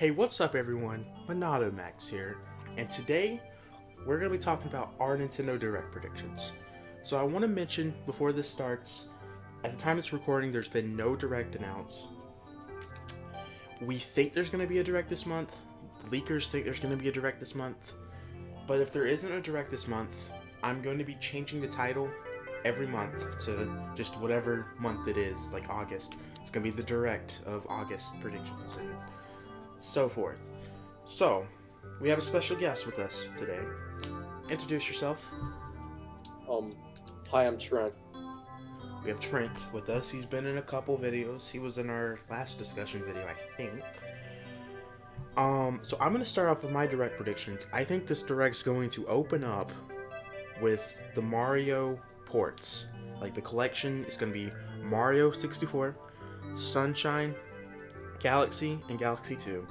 Hey, what's up everyone? MonadoMax here, and today we're going to be talking about our Nintendo Direct predictions. So I want to mention before this starts, at the time it's recording, there's been no Direct announced. We think there's going to be a Direct this month. Leakers think there's going to be a Direct this month. But if there isn't a Direct this month, I'm going to be changing the title every month to just whatever month it is, like August. It's going to be the Direct of August predictions and so forth. So, we have a special guest with us today. Introduce yourself. Hi, I'm Trent. We have Trent with us. He's been in a couple videos. He was in our last discussion video, I think. So I'm going to start off with my Direct predictions. I think this Direct's going to open up with the Mario ports. Like, the collection is going to be Mario 64, Sunshine, Galaxy, and Galaxy 2.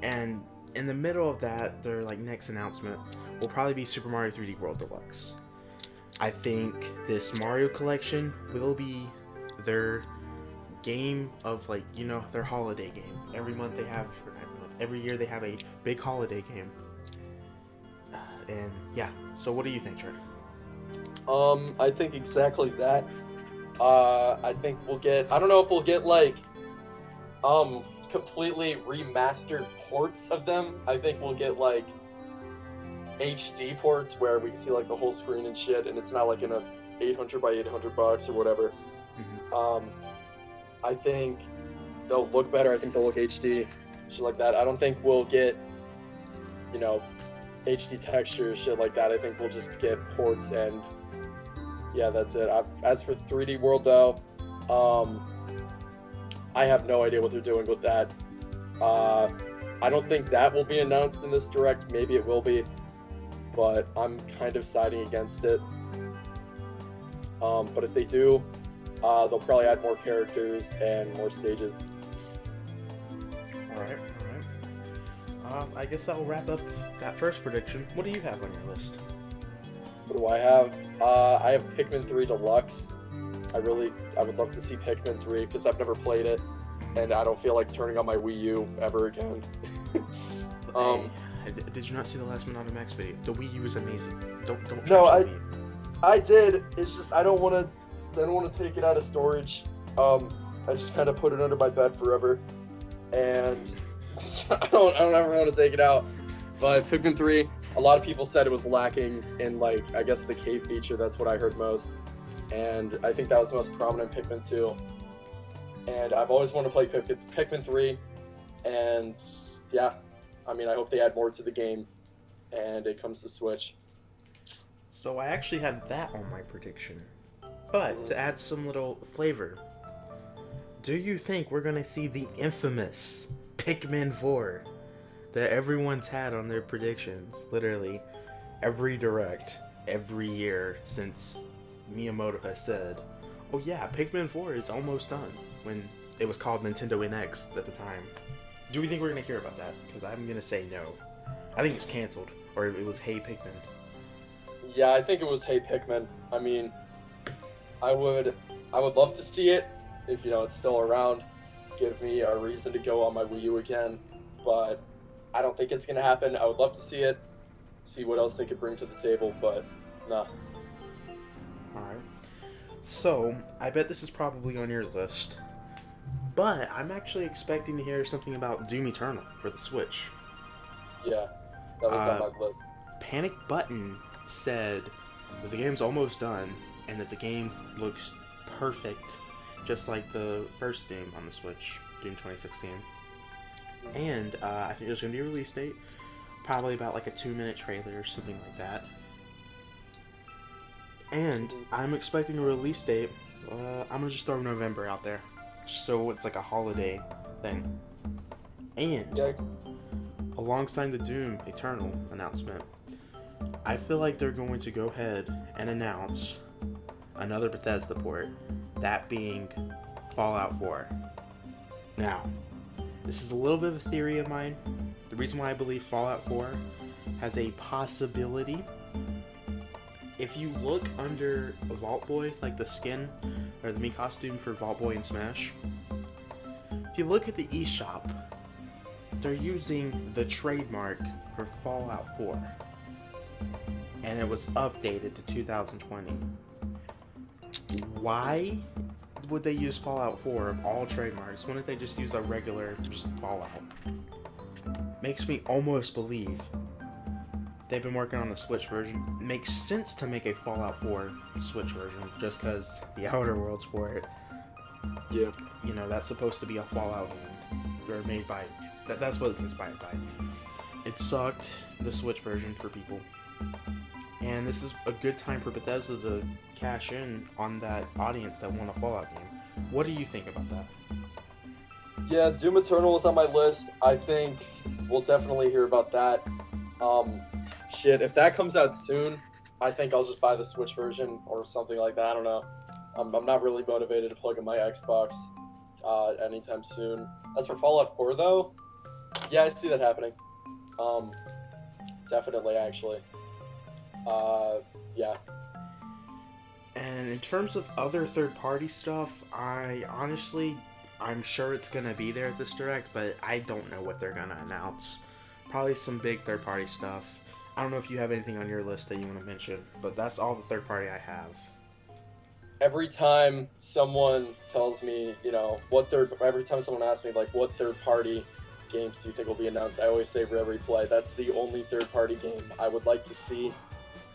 And in the middle of that, their next announcement will probably be Super Mario 3D World Deluxe. I think this Mario collection will be their game of their holiday game. Every month they have, every year they have a big holiday game. And yeah, so what do you think, Trent? I think exactly that. I think we'll get, I don't know if we'll get completely remastered ports of them. I think we'll get HD ports where we can see the whole screen and shit, and it's not in a 800 by 800 bucks or whatever. Mm-hmm. I think they'll look better. I think they'll look HD, shit like that. I don't think we'll get, HD textures, shit like that. I think we'll just get ports, and yeah, that's it. As for 3D World though, I have no idea what they're doing with that. I don't think that will be announced in this Direct. Maybe it will be, but I'm kind of siding against it. But if they do, they'll probably add more characters and more stages. Alright. I guess that will wrap up that first prediction. What do you have on your list? What do I have? I have Pikmin 3 Deluxe. I would love to see Pikmin 3 because I've never played it, and I don't feel like turning on my Wii U ever again. Hey, did you not see the last MonadoMax video? The Wii U is amazing. Don't No, trash the Wii U. I did. It's just I don't want to take it out of storage. I just kind of put it under my bed forever, and I don't ever want to take it out. But Pikmin 3, a lot of people said it was lacking in I guess the cave feature. That's what I heard most. And I think that was the most prominent Pikmin 2. And I've always wanted to play Pikmin 3. And yeah, I hope they add more to the game and it comes to Switch. So I actually had that on my prediction. But to add some little flavor, do you think we're going to see the infamous Pikmin 4 that everyone's had on their predictions? Literally, every Direct, every year since Miyamoto has said, oh yeah, Pikmin 4 is almost done, when it was called Nintendo NX at the time. Do we think we're going to hear about that? Because I'm going to say no. I think it's canceled, or it was Hey Pikmin. Yeah, I think it was Hey Pikmin. I would love to see it if it's still around. Give me a reason to go on my Wii U again, but I don't think it's going to happen. I would love to see it, see what else they could bring to the table, but nah. Alright. So, I bet this is probably on your list, but I'm actually expecting to hear something about Doom Eternal for the Switch. Yeah, that was on my list. Panic Button said that the game's almost done, and that the game looks perfect, just like the first game on the Switch, Doom 2016. And I think there's going to be a release date, probably about a 2-minute trailer or something like that. And I'm expecting a release date, I'm going to just throw November out there, just so it's a holiday thing. And alongside the Doom Eternal announcement, I feel like they're going to go ahead and announce another Bethesda port, that being Fallout 4. Now, this is a little bit of a theory of mine. The reason why I believe Fallout 4 has a possibility, if you look under Vault Boy, the skin, or the Mii costume for Vault Boy in Smash, if you look at the eShop, they're using the trademark for Fallout 4. And it was updated to 2020. Why would they use Fallout 4 of all trademarks? Why don't they just use a regular just Fallout? Makes me almost believe they've been working on the Switch version. Makes sense to make a Fallout 4 Switch version just because the Outer Worlds for it. Yeah. You know, that's supposed to be a Fallout game. Or made by... That's what it's inspired by. It sucked, the Switch version, for people. And this is a good time for Bethesda to cash in on that audience that want a Fallout game. What do you think about that? Yeah, Doom Eternal is on my list. I think we'll definitely hear about that. If that comes out soon, I think I'll just buy the Switch version or something like that. I don't know. I'm not really motivated to plug in my Xbox anytime soon. As for Fallout 4, though, yeah, I see that happening. Definitely, actually. Yeah. And in terms of other third-party stuff, I'm sure it's going to be there at this Direct, but I don't know what they're going to announce. Probably some big third-party stuff. I don't know if you have anything on your list that you want to mention, but that's all the third-party I have. Every time someone tells me, every time someone asks me, like, what third-party games do you think will be announced, I always say Rare Replay. That's the only third-party game I would like to see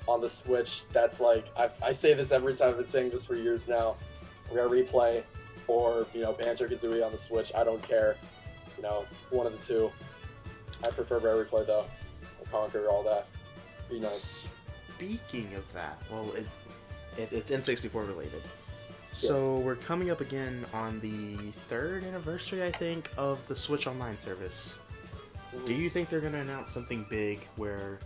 on the Switch. That's like, I say this every time. I've been saying this for years now. Rare Replay or, Banjo-Kazooie on the Switch. I don't care. One of the two. I prefer Rare Replay, though. Conquer, all that. Be nice. Speaking of that, well, it's N64 related. So we're coming up again on the 3rd anniversary, I think, of the Switch Online service. Do you think they're going to announce something big where,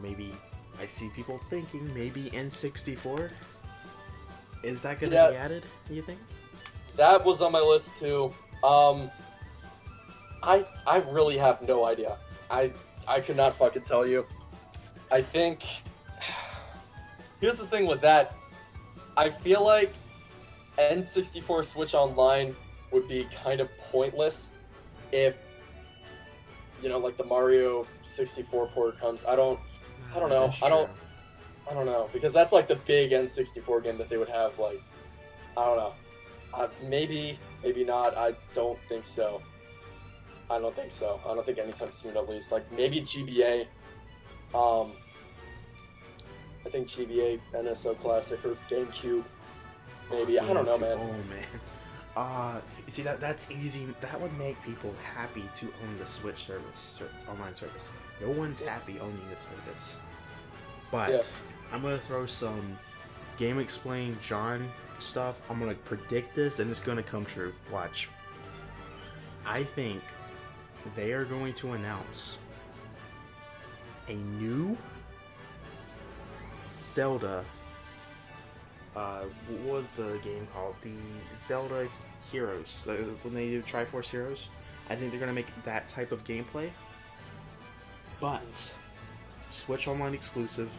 maybe I see people thinking maybe N64? Is that going to be added, do you think? That was on my list, too. I really have no idea. I could not fucking tell you. I think... Here's the thing with that. I feel like N64 Switch Online would be kind of pointless if, like the Mario 64 port comes. I don't know. I don't know, because that's like the big N64 game that they would have. Like, I don't know. Maybe not. I don't think so. I don't think anytime soon, at least. Like, maybe GBA. I think GBA, NSO Classic, or GameCube. Maybe. I don't know, man. Oh, man. See, that's easy. That would make people happy to own the Switch service, online service. No one's happy owning this service. But I'm going to throw some Game Explain John stuff. I'm going to predict this, and it's going to come true. Watch. I think they are going to announce a new Zelda. What was the game called? The Zelda Heroes. When they do Triforce Heroes, I think they're gonna make that type of gameplay. But Switch Online exclusive,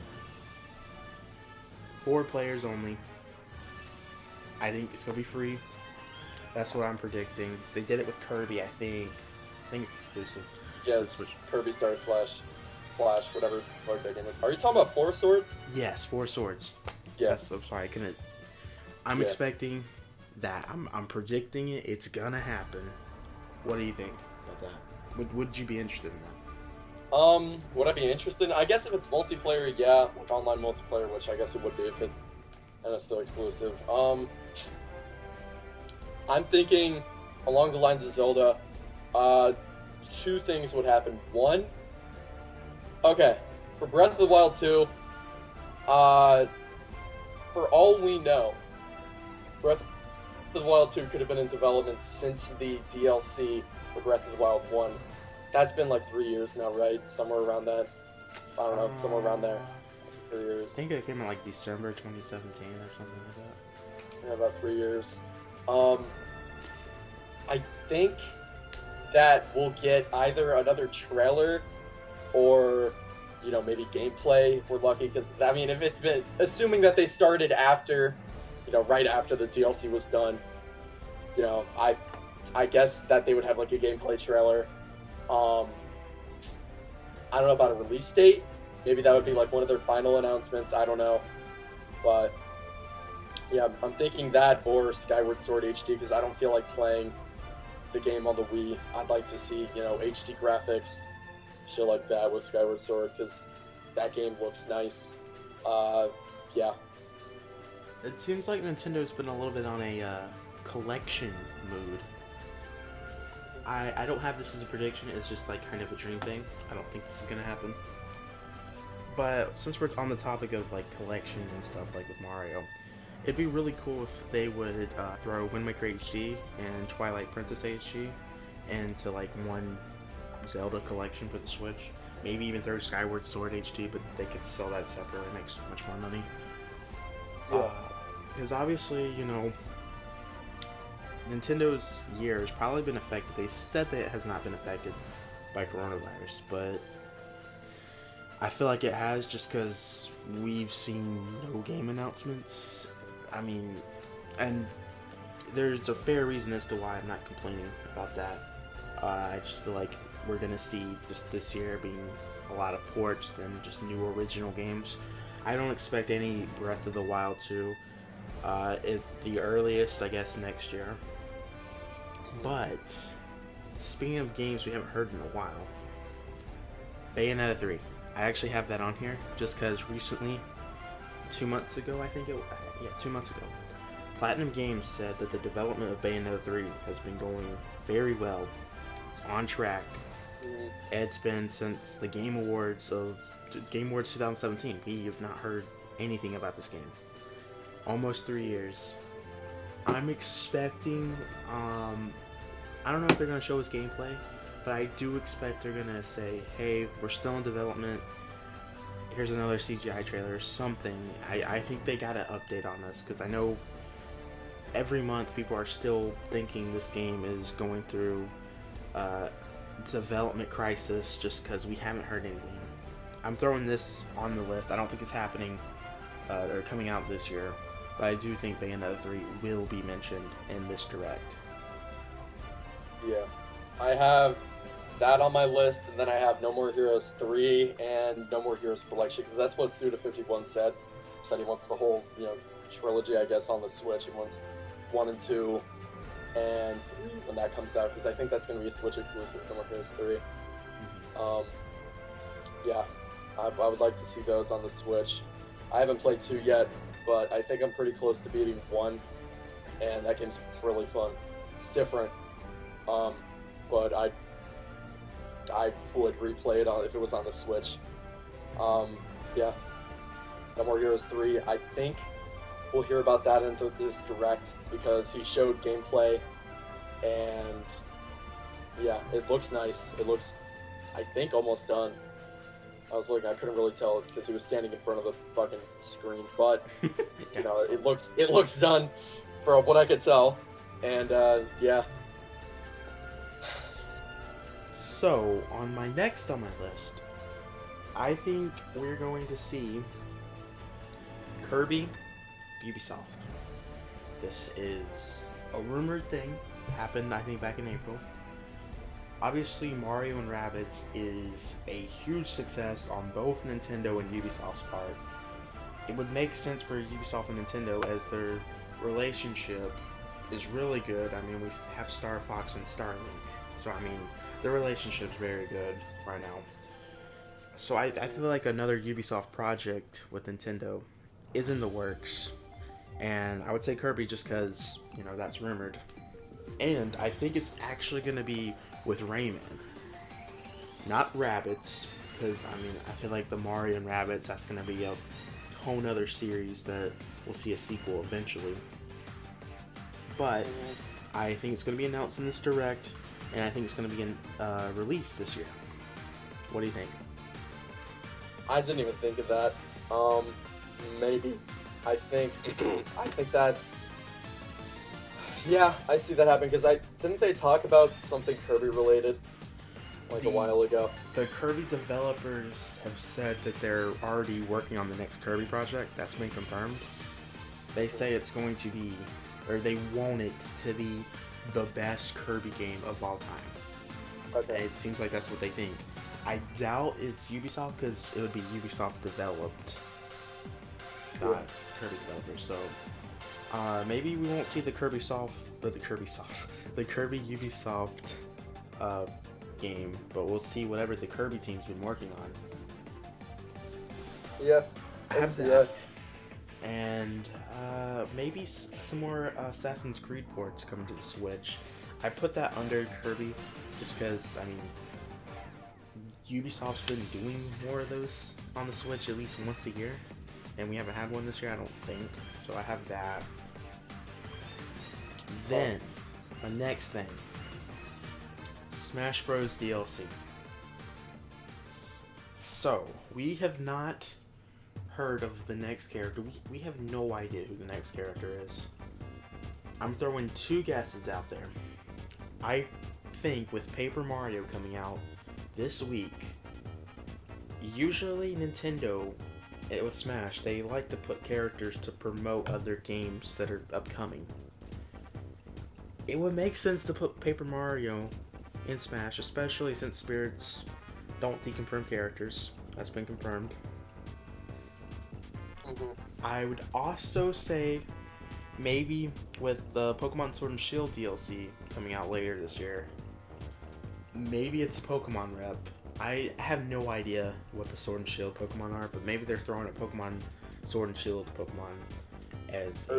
4 players only. I think it's gonna be free. That's what I'm predicting. They did it with Kirby, I think. I think it's exclusive. Yeah, it's Kirby Star Flash, whatever that game is. Are you talking about 4 Swords? Yes, 4 Swords. Yeah. I'm sorry, I couldn't. I'm expecting that. I'm predicting it. It's gonna happen. What do you think about that? Would you be interested in that? Would I be interested? I guess if it's multiplayer, yeah, like online multiplayer, which I guess it would be if it's still exclusive. I'm thinking along the lines of Zelda. 2 things would happen. One, okay, for Breath of the Wild 2, for all we know, Breath of the Wild 2 could have been in development since the DLC for Breath of the Wild 1. That's been like 3 years now, right? Somewhere around that. I don't know, somewhere around there. 3 years. I think it came in like December 2017 or something like that. Yeah, about 3 years. I think that we'll get either another trailer or, maybe gameplay if we're lucky. Because, I mean, if it's been, assuming that they started after, right after the DLC was done, I guess that they would have like a gameplay trailer. Um, I don't know about a release date. Maybe that would be like one of their final announcements. I don't know, but yeah, I'm thinking that or Skyward Sword HD because I don't feel like playing the game on the Wii. I'd like to see HD graphics, shit like that with Skyward Sword because that game looks nice. Yeah. It seems like Nintendo's been a little bit on a collection mood. I don't have this as a prediction, it's just like kind of a dream thing. I don't think this is gonna happen. But since we're on the topic of like collections and stuff like with Mario, it'd be really cool if they would throw Wind Waker HD and Twilight Princess HD into like one Zelda collection for the Switch. Maybe even throw Skyward Sword HD, but they could sell that separately, it makes much more money. Yeah. Because obviously, Nintendo's year has probably been affected. They said that it has not been affected by coronavirus, but I feel like it has just because we've seen no game announcements. I mean, and there's a fair reason as to why I'm not complaining about that. I just feel like we're going to see just this year being a lot of ports than just new original games. I don't expect any Breath of the Wild 2. At the earliest, I guess, next year. But speaking of games we haven't heard in a while, Bayonetta 3. I actually have that on here just because recently, 2 months ago, 2 months ago, Platinum Games said that the development of Bayonetta 3 has been going very well. It's on track. It's been since the Game Awards 2017. We have not heard anything about this game. Almost 3 years. I'm expecting, I don't know if they're going to show us gameplay, but I do expect they're going to say, hey, we're still in development, here's another CGI trailer, something. I think they got to update on this, because I know every month people are still thinking this game is going through development crisis just because we haven't heard anything. I'm throwing this on the list. I don't think it's happening or coming out this year, but I do think Bayonetta 3 will be mentioned in this direct. Yeah, I have that on my list, and then I have No More Heroes 3 and No More Heroes Collection, because that's what Suda51 said. He said he wants the whole, trilogy, I guess, on the Switch. He wants 1 and 2 and 3 when that comes out, because I think that's going to be a Switch exclusive, No More Heroes 3. Yeah, I would like to see those on the Switch. I haven't played 2 yet, but I think I'm pretty close to beating 1, and that game's really fun. It's different, but I would replay it if it was on the Switch. Yeah, No More Heroes 3, I think we'll hear about that in this direct, because he showed gameplay, and yeah, it looks nice. It looks, I think, almost done. I was looking, I couldn't really tell because he was standing in front of the fucking screen, but it looks done for what I could tell, and yeah. So on my list, I think we're going to see Kirby, Ubisoft. This is a rumored thing. It happened, I think, back in April. Obviously, Mario and Rabbids is a huge success on both Nintendo and Ubisoft's part. It would make sense for Ubisoft and Nintendo as their relationship is really good. I mean, we have Star Fox and Starlink. So, I mean, their relationship's very good right now. So, I feel like another Ubisoft project with Nintendo is in the works. And I would say Kirby just because, that's rumored. And I think it's actually going to be with Rayman. Not Rabbids, because, I feel like the Mario and Rabbids, that's going to be a whole nother series that we'll see a sequel eventually. But I think it's going to be announced in this direct, and I think it's going to be released this year. What do you think? I didn't even think of that. Maybe. I think that's... Yeah, I see that happen, because didn't they talk about something Kirby related a while ago? The Kirby developers have said that they're already working on the next Kirby project. That's been confirmed. They say it's going to be, or they want it to be, the best Kirby game of all time. Okay. It seems like that's what they think. I doubt it's Ubisoft because it would be Ubisoft developed, not Kirby developers. So maybe we won't see the Kirby the Kirby Ubisoft game, but we'll see whatever the Kirby team's been working on. Yeah. I have see that. And maybe some more Assassin's Creed ports coming to the Switch. I put that under Kirby just because, I mean, Ubisoft's been doing more of those on the Switch at least once a year, and we haven't had one this year, I don't think. So I have that. Then, the next thing, Smash Bros. DLC. So, we have not heard of the next character. We have no idea who the next character is. I'm throwing two guesses out there. I think with Paper Mario coming out this week, usually Nintendo, with Smash, they like to put characters to promote other games that are upcoming. It would make sense to put Paper Mario in Smash, especially since Spirits don't deconfirm characters. That's been confirmed. I would also say maybe with the Pokemon Sword and Shield DLC coming out later this year, maybe it's a Pokemon rep. I have no idea what the Sword and Shield Pokemon are, but maybe they're throwing a Pokemon Sword and Shield Pokemon as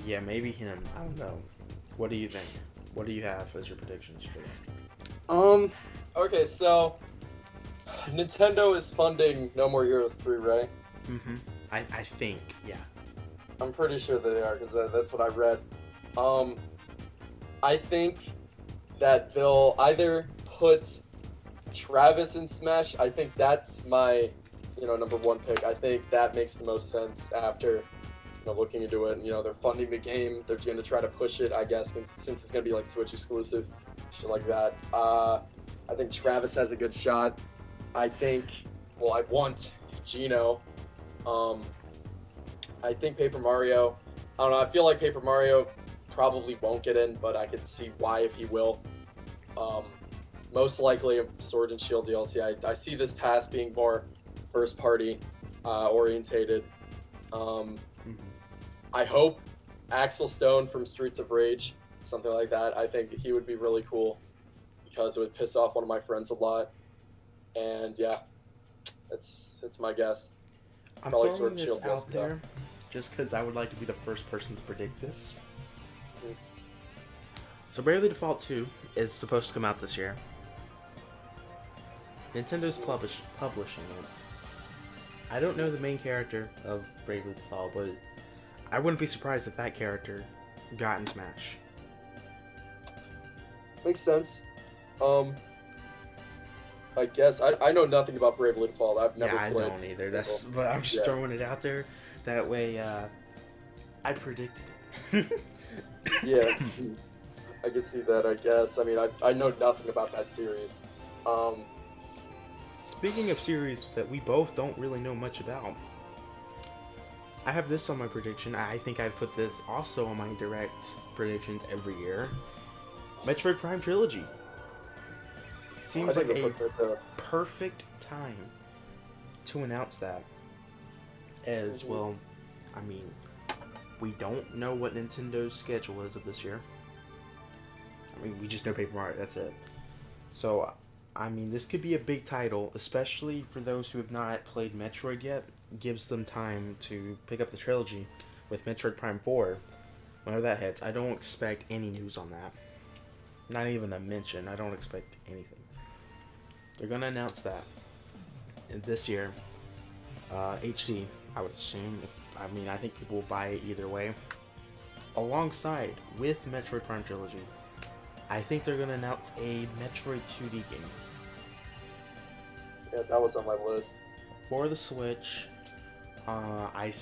yeah, maybe him. I don't know. What do you think? What do you have as your predictions for that? Okay, so Nintendo is funding No More Heroes 3, right? Mm-hmm. I think, yeah. I'm pretty sure they are, because that's what I read. I think that they'll either put Travis in Smash. I think that's my, number one pick. I think that makes the most sense after, looking into it. They're funding the game. They're going to try to push it, I guess, since it's going to be like Switch exclusive, shit like that. I think Travis has a good shot. I want Gino. I think Paper Mario. I don't know. I feel like Paper Mario probably won't get in, but I could see why if he will. Most likely a Sword and Shield DLC. I see this pass being more first party orientated. I hope Axel Stone from Streets of Rage, something like that. I think he would be really cool because it would piss off one of my friends a lot. And yeah, that's my guess. I'm Probably throwing Sword and this Shield out DLC, there just because I would like to be the first person to predict this. So Bravely Default 2 is supposed to come out this year. Nintendo's publishing it. I don't know the main character of Bravely Default, but I wouldn't be surprised if that character got in Smash. Makes sense. I guess I know nothing about Bravely Default. I've never played. I don't either. But I'm just throwing it out there. That way, I predicted it. Yeah, I can see that. I guess. I mean, I know nothing about that series. Speaking of series that we both don't really know much about, I have this on my prediction. I think I've put this also on my direct predictions every year. Metroid Prime Trilogy. Seems like a perfect time to announce that. As well, I mean, we don't know what Nintendo's schedule is of this year. I mean, we just know Paper Mario, that's it. So, I mean, this could be a big title, especially for those who have not played Metroid yet. Gives them time to pick up the trilogy with Metroid Prime 4. Whenever that hits, I don't expect any news on that. Not even a mention. I don't expect anything. They're going to announce that this year. HD, I would assume. I think people will buy it either way. Alongside with Metroid Prime Trilogy, I think they're going to announce a Metroid 2D game. Yeah, that was on my list. For the Switch, I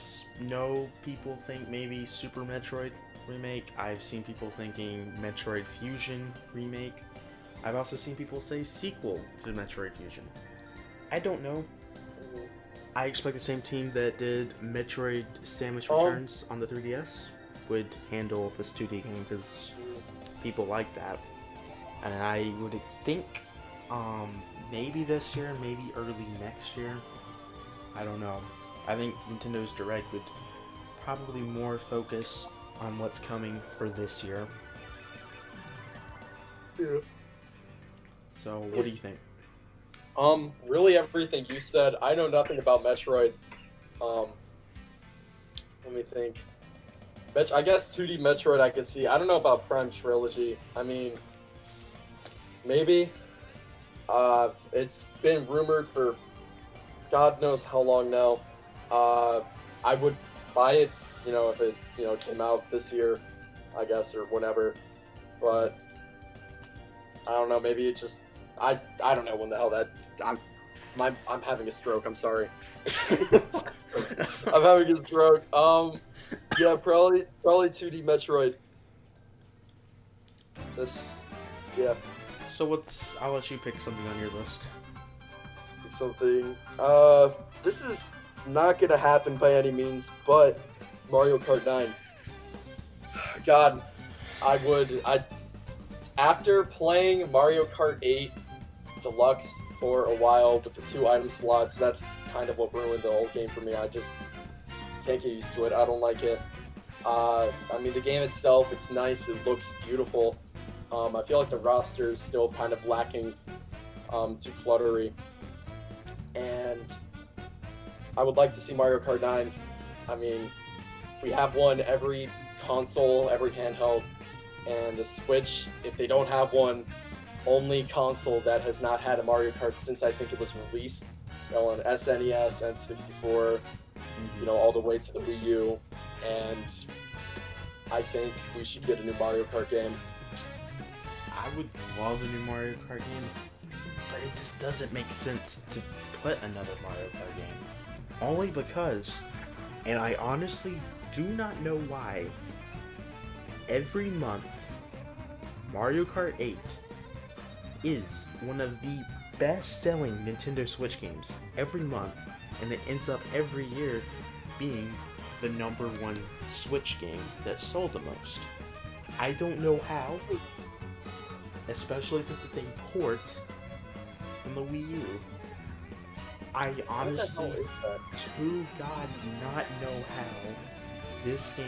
know people think maybe Super Metroid remake. I've seen people thinking Metroid Fusion remake. I've also seen people say sequel to Metroid Fusion. I don't know. I expect the same team that did Metroid Samus Returns on the 3DS would handle this 2D game because people like that. and I would think maybe this year, maybe early next year. I don't know. I think Nintendo's Direct would probably more focus on what's coming for this year. Yeah. So, what do you think? Really everything you said. I know nothing about Metroid. Let me think. I guess 2D Metroid I could see. I don't know about Prime Trilogy. I mean, maybe. It's been rumored for God knows how long now. I would buy it, if it, came out this year, I guess, or whenever. But I don't know. Maybe it just I don't know when the hell that I'm having a stroke. I'm sorry. I'm having a stroke. Yeah, probably 2D Metroid. Yeah. So I'll let you pick something on your list. Something. This is not gonna happen by any means, but Mario Kart 9. God, after playing Mario Kart 8 Deluxe for a while with the 2 item slots, that's kind of what ruined the whole game for me. I just can't get used to it. I don't like it. I mean, the game itself, it's nice. It looks beautiful. I feel like the roster is still kind of lacking, too cluttery. And I would like to see Mario Kart 9. I mean, we have one every console, every handheld, and the Switch, if they don't have one, only console that has not had a Mario Kart since I think it was released, on SNES, N64, all the way to the Wii U, and I think we should get a new Mario Kart game. I would love a new Mario Kart game, but it just doesn't make sense to put another Mario Kart game. Only because, and I honestly do not know why, every month, Mario Kart 8 is one of the best-selling Nintendo Switch games every month, and it ends up every year being the #1 Switch game that sold the most. I don't know how, especially since it's a port from the Wii U. I honestly, to God, not know how this game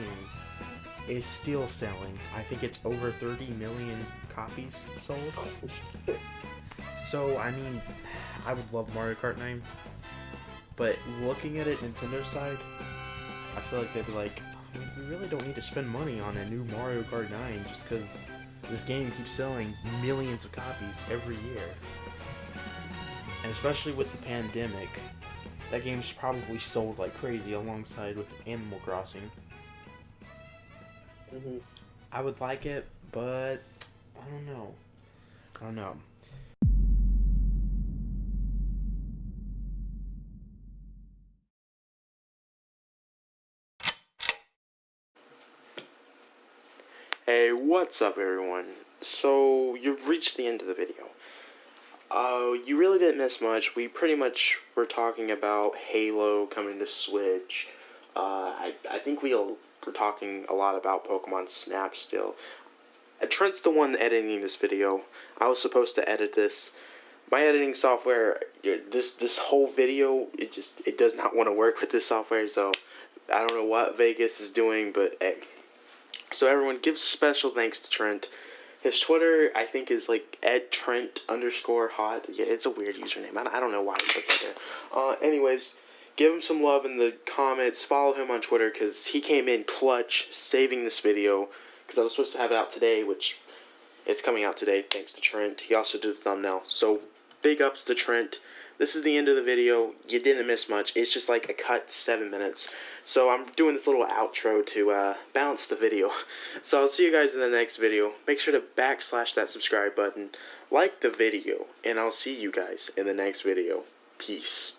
is still selling. I think it's over 30 million copies sold. So, I mean, I would love Mario Kart 9, but looking at it Nintendo's side, I feel like they'd be like, we really don't need to spend money on a new Mario Kart 9 just because this game keeps selling millions of copies every year. And especially with the pandemic, that game's probably sold like crazy alongside with Animal Crossing. I would like it, but I don't know. Hey, what's up everyone? So, you've reached the end of the video. You really didn't miss much. We pretty much were talking about Halo coming to Switch. I think we're talking a lot about Pokemon Snap still. Trent's the one editing this video. I was supposed to edit this. My editing software, this whole video, it does not want to work with this software, so I don't know what Vegas is doing, but hey. So everyone, give special thanks to Trent. His Twitter, I think, is like @Trent_hot. Yeah, it's a weird username. I don't know why he put that there. Anyways, give him some love in the comments. Follow him on Twitter, because he came in clutch saving this video. Because I was supposed to have it out today, which it's coming out today, thanks to Trent. He also did the thumbnail. So, big ups to Trent. This is the end of the video. You didn't miss much. It's just like a cut 7 minutes. So I'm doing this little outro to balance the video. So I'll see you guys in the next video. Make sure to / that subscribe button. Like the video. And I'll see you guys in the next video. Peace.